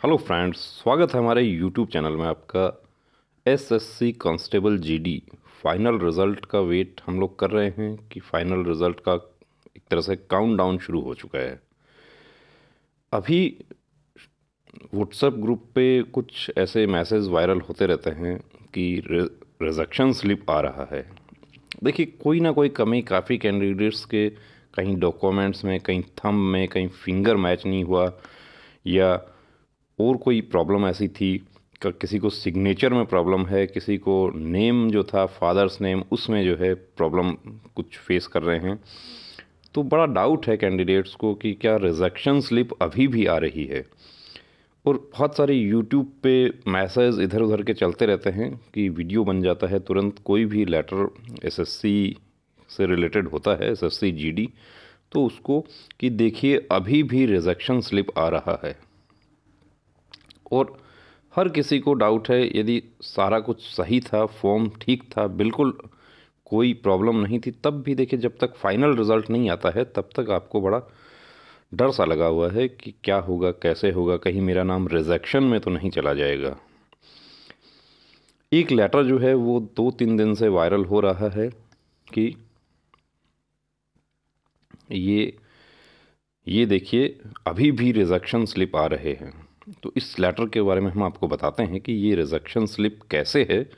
Hello friends, स्वागत है हमारे यूट्यूब चैनल में आपका। SSC constable GD final result का वेट हम लोग कर रहे हैं कि फाइनल रिज़ल्ट का एक तरह से काउंटडाउन शुरू हो चुका है। अभी व्हाट्सएप ग्रुप पे कुछ ऐसे मैसेज वायरल होते रहते हैं कि रिजेक्शन स्लिप आ रहा है। देखिए, कोई ना कोई कमी काफ़ी कैंडिडेट्स के कहीं डॉक्यूमेंट्स में, कहीं थंब में, कहीं फिंगर मैच नहीं हुआ, या और कोई प्रॉब्लम ऐसी थी कि किसी को सिग्नेचर में प्रॉब्लम है, किसी को नेम जो था फादर्स नेम उसमें जो है प्रॉब्लम कुछ फेस कर रहे हैं। तो बड़ा डाउट है कैंडिडेट्स को कि क्या रिजेक्शन स्लिप अभी भी आ रही है। और बहुत सारे यूट्यूब पे मैसेज इधर उधर के चलते रहते हैं कि वीडियो बन जाता है तुरंत, कोई भी लेटर एसएससी से रिलेटेड होता है, एसएससी जीडी, तो उसको कि देखिए अभी भी रिजेक्शन स्लिप आ रहा है। और हर किसी को डाउट है, यदि सारा कुछ सही था, फॉर्म ठीक था, बिल्कुल कोई प्रॉब्लम नहीं थी, तब भी देखिए जब तक फाइनल रिज़ल्ट नहीं आता है तब तक आपको बड़ा डर सा लगा हुआ है कि क्या होगा, कैसे होगा, कहीं मेरा नाम रिजेक्शन में तो नहीं चला जाएगा। एक लेटर जो है वो 2-3 दिन से वायरल हो रहा है कि ये देखिए अभी भी रिजेक्शन स्लिप आ रहे हैं। तो इस लेटर के बारे में हम आपको बताते हैं कि ये रिजेक्शन स्लिप कैसे है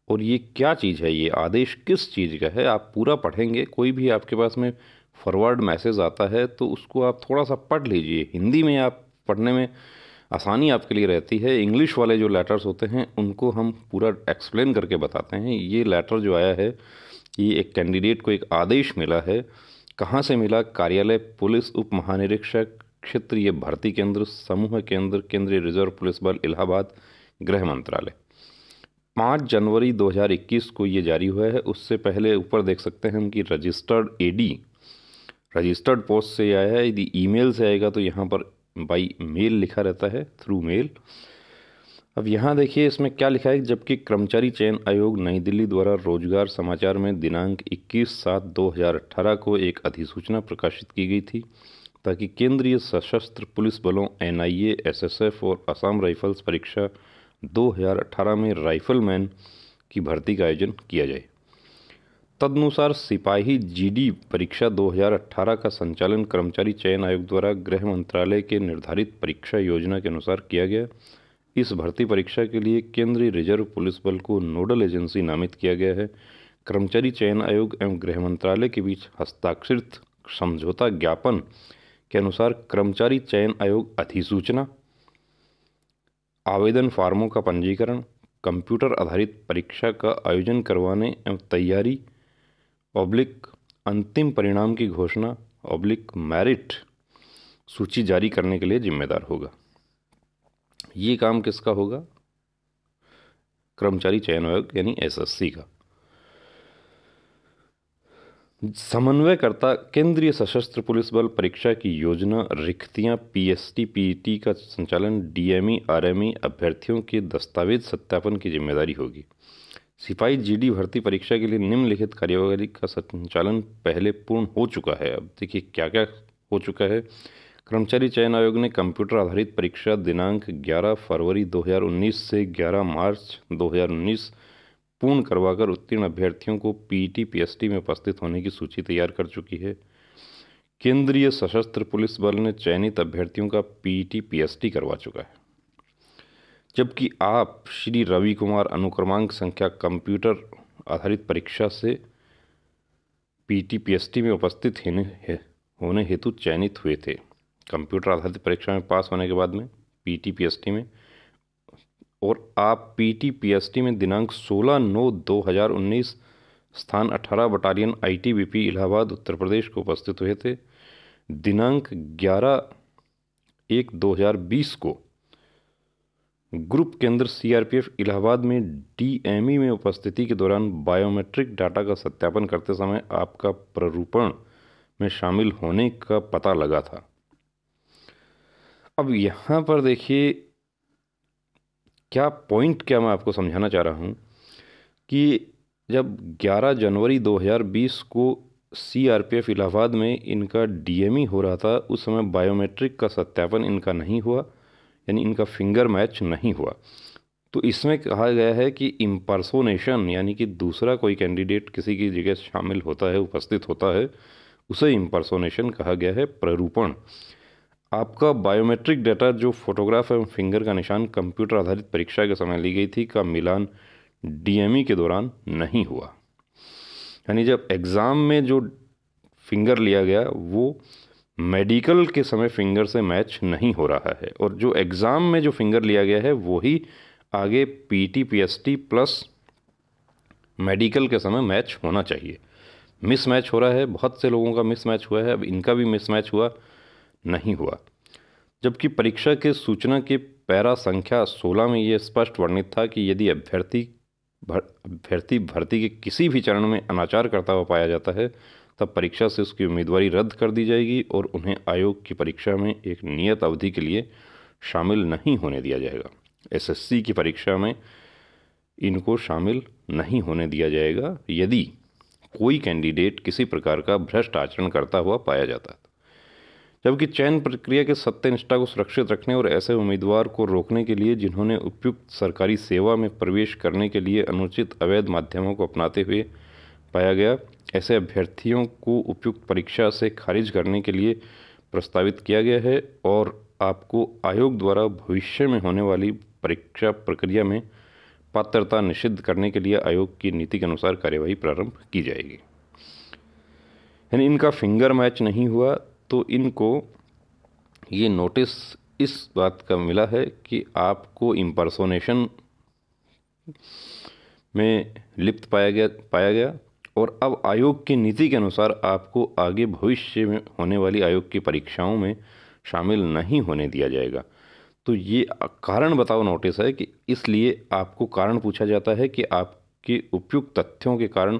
और ये क्या चीज़ है, ये आदेश किस चीज़ का है। आप पूरा पढ़ेंगे, कोई भी आपके पास में फॉरवर्ड मैसेज आता है तो उसको आप थोड़ा सा पढ़ लीजिए। हिंदी में आप पढ़ने में आसानी आपके लिए रहती है। इंग्लिश वाले जो लेटर्स होते हैं उनको हम पूरा एक्सप्लेन करके बताते हैं। ये लेटर जो आया है, ये एक कैंडिडेट को एक आदेश मिला है। कहाँ से मिला? कार्यालय पुलिस उप महानिरीक्षक क्षेत्रीय भर्ती केंद्र समूह केंद्र केंद्रीय रिजर्व पुलिस बल इलाहाबाद, गृह मंत्रालय। 5 जनवरी 2021 को ये जारी हुआ है। उससे पहले ऊपर देख सकते हैं हम कि रजिस्टर्ड एडी, रजिस्टर्ड पोस्ट से आया है। यदि ईमेल से आएगा तो यहाँ पर बाई मेल लिखा रहता है, थ्रू मेल। अब यहाँ देखिए इसमें क्या लिखा है, जबकि कर्मचारी चयन आयोग नई दिल्ली द्वारा रोजगार समाचार में दिनांक 21/7/2018 को एक अधिसूचना प्रकाशित की गई थी ताकि केंद्रीय सशस्त्र पुलिस बलों एनआईए, एसएसएफ और असम राइफल्स परीक्षा 2018 में राइफलमैन की भर्ती का आयोजन किया जाए। तदनुसार सिपाही जीडी परीक्षा 2018 का संचालन कर्मचारी चयन आयोग द्वारा गृह मंत्रालय के निर्धारित परीक्षा योजना के अनुसार किया गया। इस भर्ती परीक्षा के लिए केंद्रीय रिजर्व पुलिस बल को नोडल एजेंसी नामित किया गया है। कर्मचारी चयन आयोग एवं गृह मंत्रालय के बीच हस्ताक्षरित समझौता ज्ञापन के अनुसार कर्मचारी चयन आयोग अधिसूचना, आवेदन फार्मों का पंजीकरण, कंप्यूटर आधारित परीक्षा का आयोजन करवाने एवं तैयारी ऑब्लिक अंतिम परिणाम की घोषणा ऑब्लिक मेरिट सूची जारी करने के लिए जिम्मेदार होगा। ये काम किसका होगा? कर्मचारी चयन आयोग यानी एसएससी का। समन्वयकर्ता केंद्रीय सशस्त्र पुलिस बल परीक्षा की योजना, रिक्तियां, पीएसटी पीईटी का संचालन डीएमई आरएमई अभ्यर्थियों के दस्तावेज सत्यापन की जिम्मेदारी होगी। सिपाही जीडी भर्ती परीक्षा के लिए निम्नलिखित कार्यवाही का संचालन पहले पूर्ण हो चुका है। अब देखिए क्या क्या हो चुका है। कर्मचारी चयन आयोग ने कंप्यूटर आधारित परीक्षा दिनांक 11 फरवरी 2019 से 11 मार्च 2019 पूर्ण करवाकर उत्तीर्ण अभ्यर्थियों को पीईटी पीएसटी में उपस्थित होने की सूची तैयार कर चुकी है। केंद्रीय सशस्त्र पुलिस बल ने चयनित अभ्यर्थियों का पीईटी पीएसटी करवा चुका है। जबकि आप श्री रवि कुमार अनुक्रमांक संख्या कंप्यूटर आधारित परीक्षा से पीईटी पीएसटी में उपस्थित होने हेतु चयनित हुए थे। कंप्यूटर आधारित परीक्षा में पास होने के बाद में पीईटी पीएसटी में, और आप पीईटी पीएसटी में दिनांक 16/9/2019 स्थान 18 बटालियन आईटीबीपी इलाहाबाद उत्तर प्रदेश को उपस्थित हुए थे। दिनांक 11/1/2020 को ग्रुप केंद्र सीआरपीएफ इलाहाबाद में डीएमई में उपस्थिति के दौरान बायोमेट्रिक डाटा का सत्यापन करते समय आपका प्ररूपण में शामिल होने का पता लगा था। अब यहाँ पर देखिए क्या पॉइंट, क्या मैं आपको समझाना चाह रहा हूँ कि जब 11 जनवरी 2020 को सीआरपीएफ इलाहाबाद में इनका डीएमई हो रहा था, उस समय बायोमेट्रिक का सत्यापन इनका नहीं हुआ। यानी इनका फिंगर मैच नहीं हुआ। तो इसमें कहा गया है कि इम्पर्सोनेशन, यानी कि दूसरा कोई कैंडिडेट किसी की जगह शामिल होता है, उपस्थित होता है, उसे इम्पर्सोनेशन कहा गया है, प्ररूपण। आपका बायोमेट्रिक डाटा जो फोटोग्राफ एवं फिंगर का निशान कंप्यूटर आधारित परीक्षा के समय ली गई थी का मिलान डीएमई के दौरान नहीं हुआ। यानी जब एग्ज़ाम में जो फिंगर लिया गया वो मेडिकल के समय फिंगर से मैच नहीं हो रहा है, और जो एग्ज़ाम में जो फिंगर लिया गया है वही आगे पीटी पीएसटी प्लस मेडिकल के समय मैच होना चाहिए। मिस मैच हो रहा है, बहुत से लोगों का मिस मैच हुआ है, अब इनका भी मिस मैच हुआ नहीं हुआ। जबकि परीक्षा के सूचना के पैरा संख्या 16 में ये स्पष्ट वर्णित था कि यदि अभ्यर्थी भर्ती के किसी भी चरण में अनाचार करता हुआ पाया जाता है तब परीक्षा से उसकी उम्मीदवारी रद्द कर दी जाएगी और उन्हें आयोग की परीक्षा में एक नियत अवधि के लिए शामिल नहीं होने दिया जाएगा। एसएससी की परीक्षा में इनको शामिल नहीं होने दिया जाएगा यदि कोई कैंडिडेट किसी प्रकार का भ्रष्ट आचरण करता हुआ पाया जाता है। जबकि चयन प्रक्रिया के सत्यनिष्ठा को सुरक्षित रखने और ऐसे उम्मीदवार को रोकने के लिए जिन्होंने उपयुक्त सरकारी सेवा में प्रवेश करने के लिए अनुचित अवैध माध्यमों को अपनाते हुए पाया गया, ऐसे अभ्यर्थियों को उपयुक्त परीक्षा से खारिज करने के लिए प्रस्तावित किया गया है और आपको आयोग द्वारा भविष्य में होने वाली परीक्षा प्रक्रिया में पात्रता निषिद्ध करने के लिए आयोग की नीति के अनुसार कार्यवाही प्रारंभ की जाएगी। यानी इनका फिंगर मैच नहीं हुआ तो इनको ये नोटिस इस बात का मिला है कि आपको इम्पर्सोनेशन में लिप्त पाया गया और अब आयोग की नीति के अनुसार आपको आगे भविष्य में होने वाली आयोग की परीक्षाओं में शामिल नहीं होने दिया जाएगा। तो ये कारण बताओ नोटिस है कि इसलिए आपको कारण पूछा जाता है कि आपके उपयुक्त तथ्यों के कारण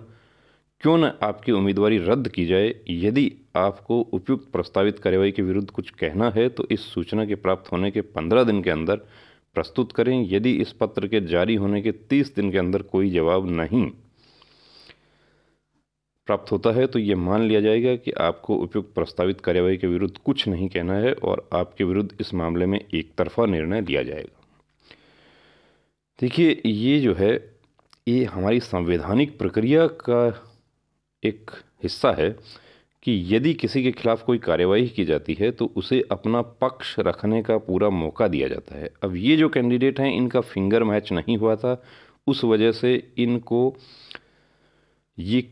क्यों न आपकी उम्मीदवारी रद्द की जाए। यदि आपको उपयुक्त प्रस्तावित कार्यवाही के विरुद्ध कुछ कहना है तो इस सूचना के प्राप्त होने के 15 दिन के अंदर प्रस्तुत करें। यदि इस पत्र के जारी होने के 30 दिन के अंदर कोई जवाब नहीं प्राप्त होता है तो ये मान लिया जाएगा कि आपको उपयुक्त प्रस्तावित कार्यवाही के विरुद्ध कुछ नहीं कहना है और आपके विरुद्ध इस मामले में एक तरफा निर्णय लिया जाएगा। देखिए, ये जो है ये हमारी संवैधानिक प्रक्रिया का एक हिस्सा है कि यदि किसी के खिलाफ कोई कार्यवाही की जाती है तो उसे अपना पक्ष रखने का पूरा मौका दिया जाता है। अब ये जो कैंडिडेट हैं इनका फिंगर मैच नहीं हुआ था, उस वजह से इनको ये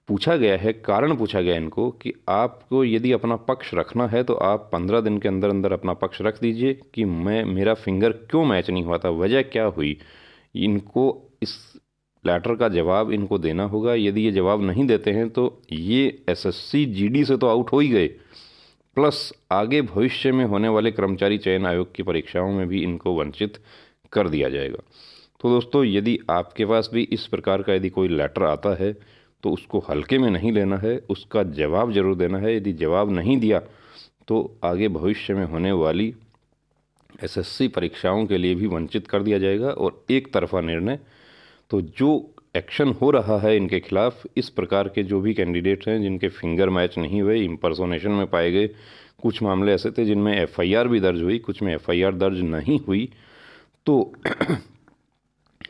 पूछा गया है, कारण पूछा गया इनको कि आपको यदि अपना पक्ष रखना है तो आप 15 दिन के अंदर अंदर अपना पक्ष रख दीजिए कि मेरा फिंगर क्यों मैच नहीं हुआ था, वजह क्या हुई। इनको इस लेटर का जवाब इनको देना होगा। यदि ये जवाब नहीं देते हैं तो ये एसएससी जीडी से तो आउट हो ही गए, प्लस आगे भविष्य में होने वाले कर्मचारी चयन आयोग की परीक्षाओं में भी इनको वंचित कर दिया जाएगा। तो दोस्तों, यदि आपके पास भी इस प्रकार का यदि कोई लेटर आता है तो उसको हल्के में नहीं लेना है, उसका जवाब जरूर देना है। यदि जवाब नहीं दिया तो आगे भविष्य में होने वाली एसएससी परीक्षाओं के लिए भी वंचित कर दिया जाएगा और एक तरफा निर्णय। तो जो एक्शन हो रहा है इनके खिलाफ, इस प्रकार के जो भी कैंडिडेट हैं जिनके फिंगर मैच नहीं हुए, इम्पर्सोनेशन में पाए गए, कुछ मामले ऐसे थे जिनमें एफआईआर भी दर्ज हुई, कुछ में एफआईआर दर्ज नहीं हुई, तो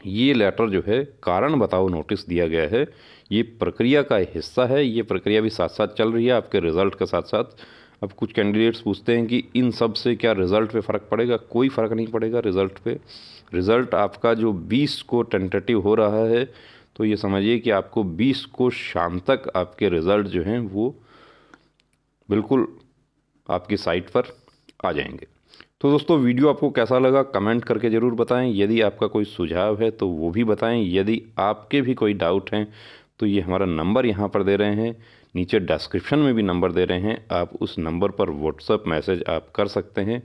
ये लेटर जो है कारण बताओ नोटिस दिया गया है, ये प्रक्रिया का हिस्सा है। ये प्रक्रिया भी साथ साथ चल रही है आपके रिज़ल्ट के साथ साथ। अब कुछ कैंडिडेट्स पूछते हैं कि इन सब से क्या रिज़ल्ट पे फ़र्क पड़ेगा। कोई फ़र्क नहीं पड़ेगा रिज़ल्ट पे। रिज़ल्ट आपका जो 20 को टेंटेटिव हो रहा है तो ये समझिए कि आपको 20 को शाम तक आपके रिज़ल्ट जो हैं वो बिल्कुल आपकी साइट पर आ जाएंगे। तो दोस्तों, वीडियो आपको कैसा लगा कमेंट करके ज़रूर बताएं। यदि आपका कोई सुझाव है तो वो भी बताएं। यदि आपके भी कोई डाउट हैं तो ये हमारा नंबर यहाँ पर दे रहे हैं, नीचे डिस्क्रिप्शन में भी नंबर दे रहे हैं, आप उस नंबर पर व्हाट्सएप मैसेज आप कर सकते हैं।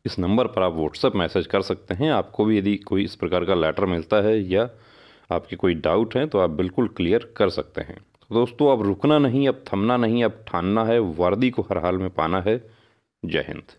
इस नंबर पर आप व्हाट्सएप मैसेज कर सकते हैं। आपको भी यदि कोई इस प्रकार का लेटर मिलता है या आपके कोई डाउट हैं तो आप बिल्कुल क्लियर कर सकते हैं। तो दोस्तों, अब रुकना नहीं, अब थमना नहीं, अब ठानना है, वर्दी को हर हाल में पाना है। जय हिंद।